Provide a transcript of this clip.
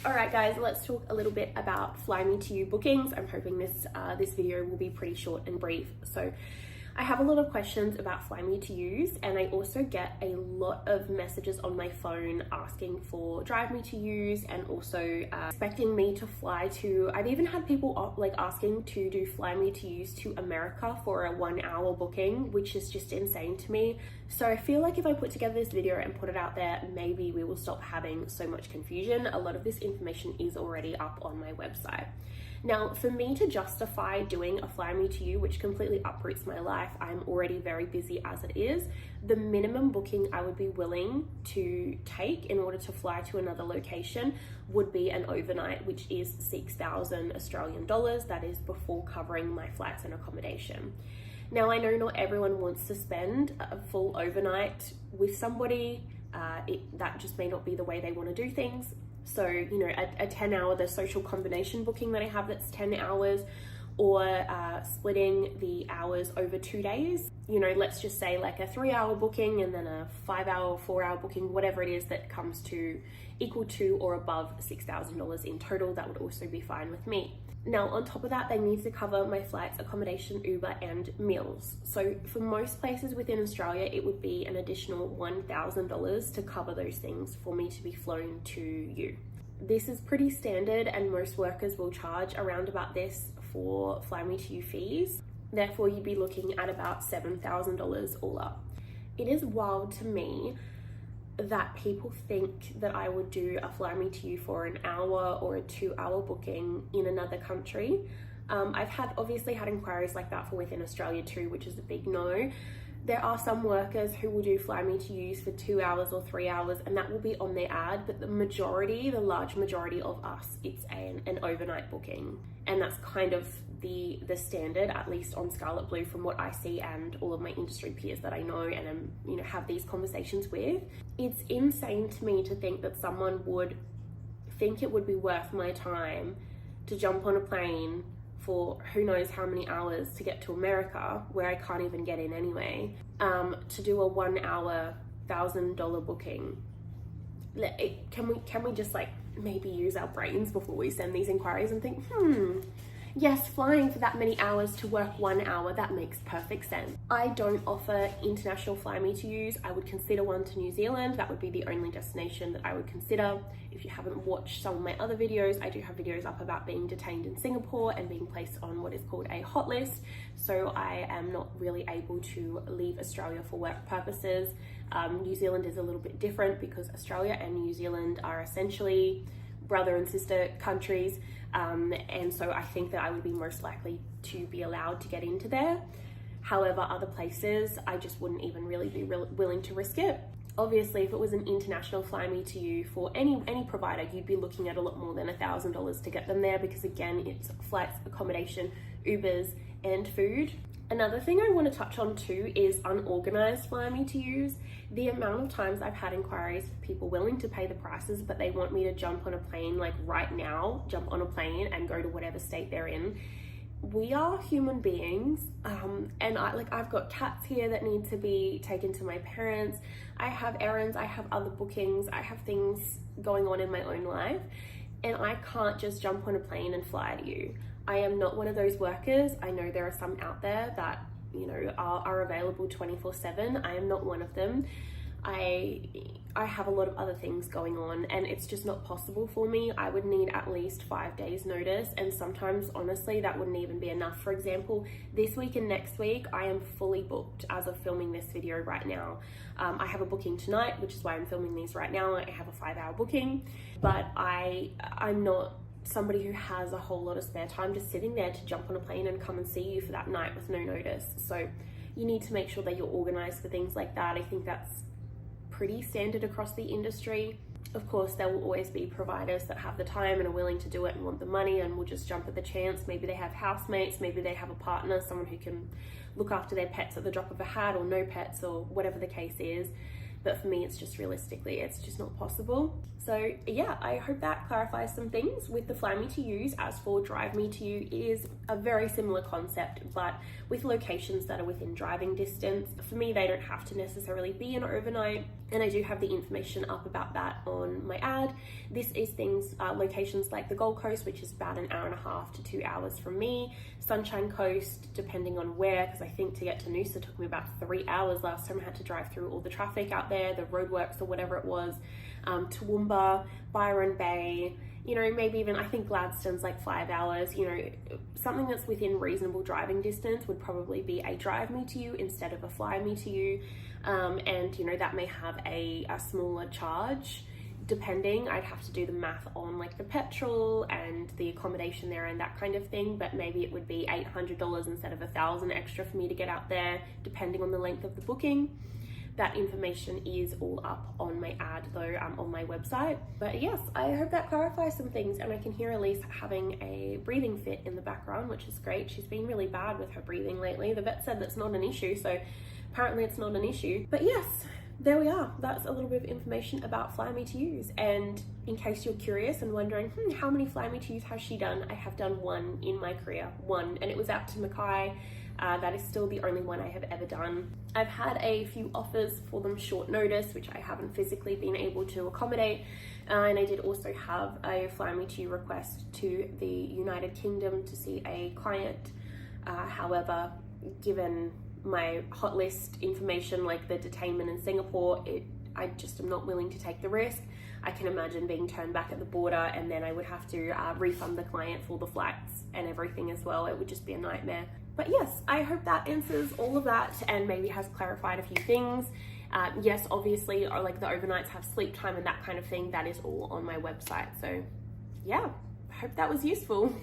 Alright guys, let's talk a little bit about Fly Me To You bookings. I'm hoping this video will be pretty short and brief. So I have a lot of questions about Fly Me To Yous, and I also get a lot of messages on my phone asking for Drive Me To Yous, and also expecting me to fly to, I've even had people like asking to do Fly Me To Yous to America for a 1 hour booking, which is just insane to me. So I feel like if I put together this video and put it out there, maybe we will stop having so much confusion. A lot of this information is already up on my website. Now, for me to justify doing a Fly Me To You, which completely uproots my life, I'm already very busy as it is. The minimum booking I would be willing to take in order to fly to another location would be an overnight, which is 6,000 Australian dollars. That is before covering my flights and accommodation. Now, I know not everyone wants to spend a full overnight with somebody. That just may not be the way they want to do things. So, you know, a 10 hour, the social combination booking that I have that's 10 hours, or splitting the hours over 2 days. You know, let's just say like a 3 hour booking and then a 5 hour or 4 hour booking, whatever it is that comes to equal to or above $6,000 in total, that would also be fine with me. Now, on top of that, they need to cover my flights, accommodation, Uber, and meals. So for most places within Australia, it would be an additional $1,000 to cover those things for me to be flown to you. This is pretty standard, and most workers will charge around about this for Fly Me To You fees. Therefore, you'd be looking at about $7,000 all up. It is wild to me that people think that I would do a Fly Me To You for an hour or a 2 hour booking in another country. I've obviously had inquiries like that for within Australia too, which is a big no. There are some workers who will do Fly Me To Yous for 2 hours or 3 hours, and that will be on their ad, but the large majority of us, it's an overnight booking. And that's kind of the standard, at least on Scarlet Blue, from what I see and all of my industry peers that I know and have these conversations with. It's insane to me to think that someone would think it would be worth my time to jump on a plane for who knows how many hours to get to America, where I can't even get in anyway, to do a 1 hour $1,000 booking. Can we just like maybe use our brains before we send these inquiries and think, yes, flying for that many hours to work 1 hour, that makes perfect sense. I don't offer international Fly Me To Yous. I would consider one to New Zealand. That would be the only destination that I would consider. If you haven't watched some of my other videos, I do have videos up about being detained in Singapore and being placed on what is called a hot list. So I am not really able to leave Australia for work purposes. New Zealand is a little bit different because Australia and New Zealand are essentially brother and sister countries. And so I think that I would be most likely to be allowed to get into there. However, other places, I just wouldn't even really be willing to risk it. Obviously, if it was an international Fly Me To You for any provider, you'd be looking at a lot more than $1,000 to get them there, because again, it's flights, accommodation, Ubers, and food. Another thing I want to touch on too is unorganized Fly Me To Yous. The amount of times I've had inquiries for people willing to pay the prices, but they want me to jump on a plane like right now, jump on a plane and go to whatever state they're in. We are human beings, and I've got cats here that need to be taken to my parents. I have errands, I have other bookings, I have things going on in my own life, and I can't just jump on a plane and fly to you. I am not one of those workers. I know there are some out there that, are available 24/7. I am not one of them. I have a lot of other things going on, and it's just not possible for me. I would need at least 5 days notice, and sometimes honestly that wouldn't even be enough. For example, this week and next week I am fully booked as of filming this video right now. I have a booking tonight, which is why I'm filming these right now. I have a 5 hour booking, but I'm not somebody who has a whole lot of spare time just sitting there to jump on a plane and come and see you for that night with no notice. So you need to make sure that you're organized for things like that. I think that's pretty standard across the industry. Of course, there will always be providers that have the time and are willing to do it and want the money and will just jump at the chance. Maybe they have housemates, maybe they have a partner, someone who can look after their pets at the drop of a hat, or no pets, or whatever the case is. But for me, it's just realistically, it's just not possible. So So yeah, I hope that clarifies some things. With the Fly Me to Use, as for Drive Me to You, it is a very similar concept, but with locations that are within driving distance. For me, they don't have to necessarily be an overnight, and I do have the information up about that on my ad. This is things, locations like the Gold Coast, which is about an hour and a half to 2 hours from me, Sunshine Coast, depending on where, because I think to get to Noosa took me about 3 hours last time. I had to drive through all the traffic out there, the roadworks or whatever it was, Toowoomba, Byron Bay, you know, maybe even, I think Gladstone's like 5 hours. You know, something that's within reasonable driving distance would probably be a Drive Me to You instead of a Fly Me to You. And you know, that may have a smaller charge, depending. I'd have to do the math on like the petrol and the accommodation there and that kind of thing, but maybe it would be $800 instead of $1,000 extra for me to get out there, depending on the length of the booking. That information is all up on my ad though, on my website. But yes, I hope that clarifies some things, and I can hear Elise having a breathing fit in the background, which is great. She's been really bad with her breathing lately. The vet said that's not an issue, so apparently it's not an issue. But yes, there we are. That's a little bit of information about Fly Me to Use. And in case you're curious and wondering, how many Fly Me to Use has she done? I have done one in my career, one, and it was out to Mackay. That is still the only one I have ever done. I've had a few offers for them short notice, which I haven't physically been able to accommodate. And I did also have a Fly Me to You request to the United Kingdom to see a client. However, given my hot list information, like the detainment in Singapore, I just am not willing to take the risk. I can imagine being turned back at the border, and then I would have to refund the client for the flights and everything as well. It would just be a nightmare. But yes, I hope that answers all of that and maybe has clarified a few things. Yes, obviously, like the overnights have sleep time and that kind of thing. That is all on my website. So yeah, I hope that was useful.